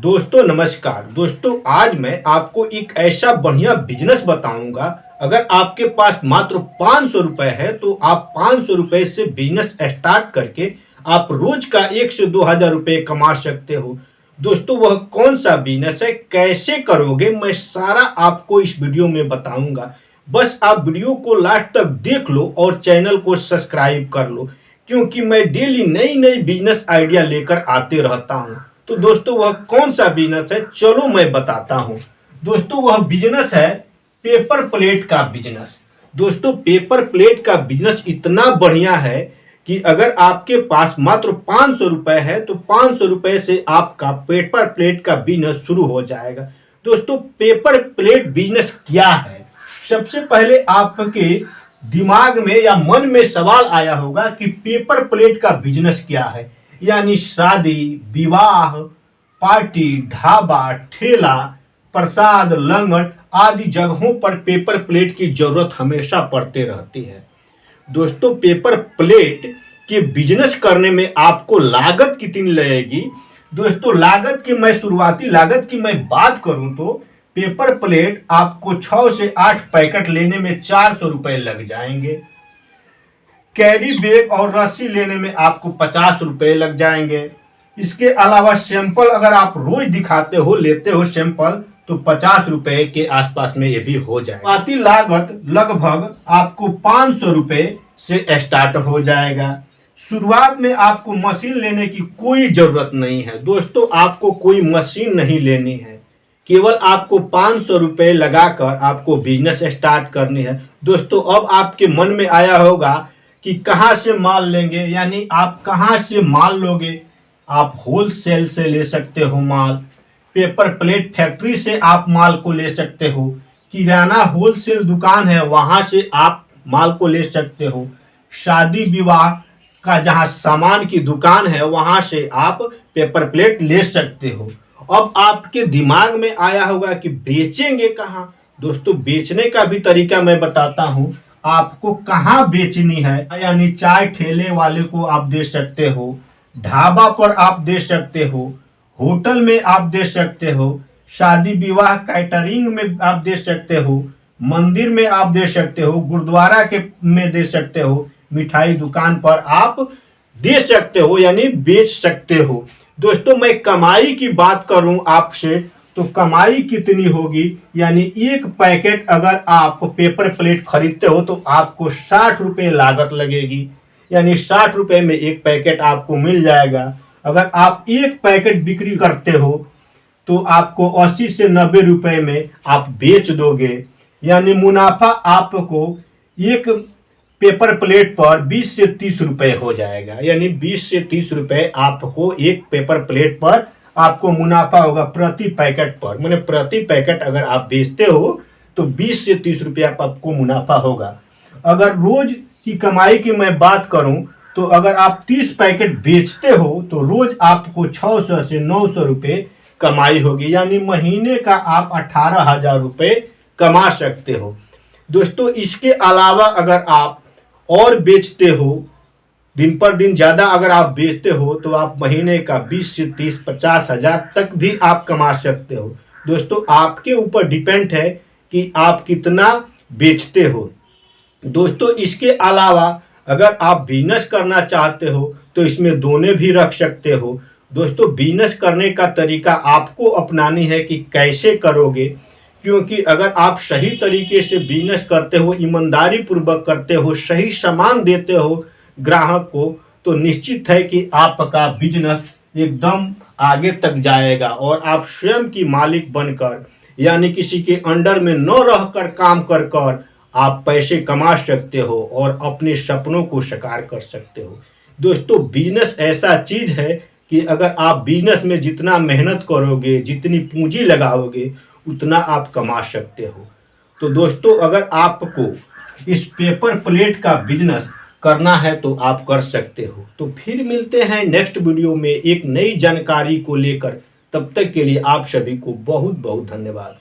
दोस्तों नमस्कार। दोस्तों आज मैं आपको एक ऐसा बढ़िया बिजनेस बताऊंगा। अगर आपके पास मात्र 500 रुपए है तो आप 500 रुपए से बिजनेस स्टार्ट करके आप रोज का 1 से 2 हज़ार रुपए कमा सकते हो। दोस्तों वह कौन सा बिजनेस है, कैसे करोगे, मैं सारा आपको इस वीडियो में बताऊंगा। बस आप वीडियो को लास्ट तक देख लो और चैनल को सब्सक्राइब कर लो, क्योंकि मैं डेली नई नई बिजनेस आइडिया लेकर आते रहता हूं। तो दोस्तों वह कौन सा बिजनेस है, चलो मैं बताता हूं। दोस्तों वह बिजनेस है पेपर प्लेट का बिजनेस। दोस्तों पेपर प्लेट का बिजनेस इतना बढ़िया है कि अगर आपके पास मात्र 500 रुपए है तो 500 रुपए से आपका पेपर प्लेट का बिजनेस शुरू हो जाएगा। दोस्तों पेपर प्लेट बिजनेस क्या है, सबसे पहले आपके दिमाग में या मन में सवाल आया होगा कि पेपर प्लेट का बिजनेस क्या है। यानी शादी, विवाह, पार्टी, ढाबा, ठेला, प्रसाद, लंगर आदि जगहों पर पेपर प्लेट की जरूरत हमेशा पड़ते रहती है। दोस्तों पेपर प्लेट के बिजनेस करने में आपको लागत कितनी लगेगी। दोस्तों लागत की मैं शुरुआती लागत की मैं बात करूं तो पेपर प्लेट आपको 6 से 8 पैकेट लेने में 400 रुपए लग जाएंगे। कैरी बैग और रस्सी लेने में आपको 50 रुपए लग जाएंगे। इसके अलावा सैंपल अगर आप रोज दिखाते हो, लेते हो सैंपल, तो 50 रुपए के आसपास में ये भी हो जाएगा। शुरुआती लागत लगभग आपको 500 रुपए से स्टार्ट हो जाएगा। शुरुआत में आपको मशीन लेने की कोई जरूरत नहीं है। दोस्तों आपको कोई मशीन नहीं लेनी है, केवल आपको 500 रुपए लगाकर आपको बिजनेस स्टार्ट करनी है। दोस्तों अब आपके मन में आया होगा कि कहाँ से माल लेंगे, यानी आप कहाँ से माल लोगे। आप होलसेल से ले सकते हो माल, पेपर प्लेट फैक्ट्री से आप माल को ले सकते हो, किराना होलसेल दुकान है वहाँ से आप माल को ले सकते हो, शादी विवाह का जहाँ सामान की दुकान है वहाँ से आप पेपर प्लेट ले सकते हो। अब आपके दिमाग में आया होगा कि बेचेंगे कहाँ। दोस्तों बेचने का भी तरीका मैं बताता हूँ। आपको कहाँ बेचनी है, यानी चाय ठेले वाले को आप दे सकते हो, ढाबा पर आप दे सकते हो, होटल में आप दे सकते हो, शादी विवाह कैटरिंग में आप दे सकते हो, मंदिर में आप दे सकते हो, गुरुद्वारा के में दे सकते हो, मिठाई दुकान पर आप दे सकते हो, यानी बेच सकते हो। दोस्तों मैं कमाई की बात करूं आपसे तो कमाई कितनी होगी, यानी एक पैकेट अगर आप पेपर प्लेट खरीदते हो तो आपको 60 रुपये लागत लगेगी, यानी 60 रुपये में एक पैकेट आपको मिल जाएगा। अगर आप एक पैकेट बिक्री करते हो तो आपको 80 से 90 रुपये में आप बेच दोगे, यानी मुनाफा आपको एक पेपर प्लेट पर 20 से 30 रुपये हो जाएगा। यानी 20 से 30 रुपये आपको एक पेपर प्लेट पर आपको मुनाफा होगा प्रति पैकेट पर। मैंने प्रति पैकेट अगर आप बेचते हो तो 20 से 30 रुपया आपको मुनाफा होगा। अगर रोज की कमाई की मैं बात करूं तो अगर आप 30 पैकेट बेचते हो तो रोज आपको 600 से 900 रुपये कमाई होगी, यानी महीने का आप 18,000 रुपये कमा सकते हो। दोस्तों इसके अलावा अगर आप और बेचते हो, दिन पर दिन ज़्यादा अगर आप बेचते हो तो आप महीने का 20 से 30 50 हज़ार तक भी आप कमा सकते हो। दोस्तों आपके ऊपर डिपेंड है कि आप कितना बेचते हो। दोस्तों इसके अलावा अगर आप बिजनेस करना चाहते हो तो इसमें दोनों भी रख सकते हो। दोस्तों बिजनेस करने का तरीका आपको अपनानी है कि कैसे करोगे, क्योंकि अगर आप सही तरीके से बिजनेस करते हो, ईमानदारी पूर्वक करते हो, सही सामान देते हो ग्राहक को, तो निश्चित है कि आपका बिजनेस एकदम आगे तक जाएगा और आप स्वयं की मालिक बनकर, यानी किसी के अंडर में न रहकर काम कर कर आप पैसे कमा सकते हो और अपने सपनों को साकार कर सकते हो। दोस्तों बिजनेस ऐसा चीज़ है कि अगर आप बिजनेस में जितना मेहनत करोगे, जितनी पूंजी लगाओगे, उतना आप कमा सकते हो। तो दोस्तों अगर आपको इस पेपर प्लेट का बिजनेस करना है तो आप कर सकते हो। तो फिर मिलते हैं नेक्स्ट वीडियो में एक नई जानकारी को लेकर। तब तक के लिए आप सभी को बहुत बहुत धन्यवाद।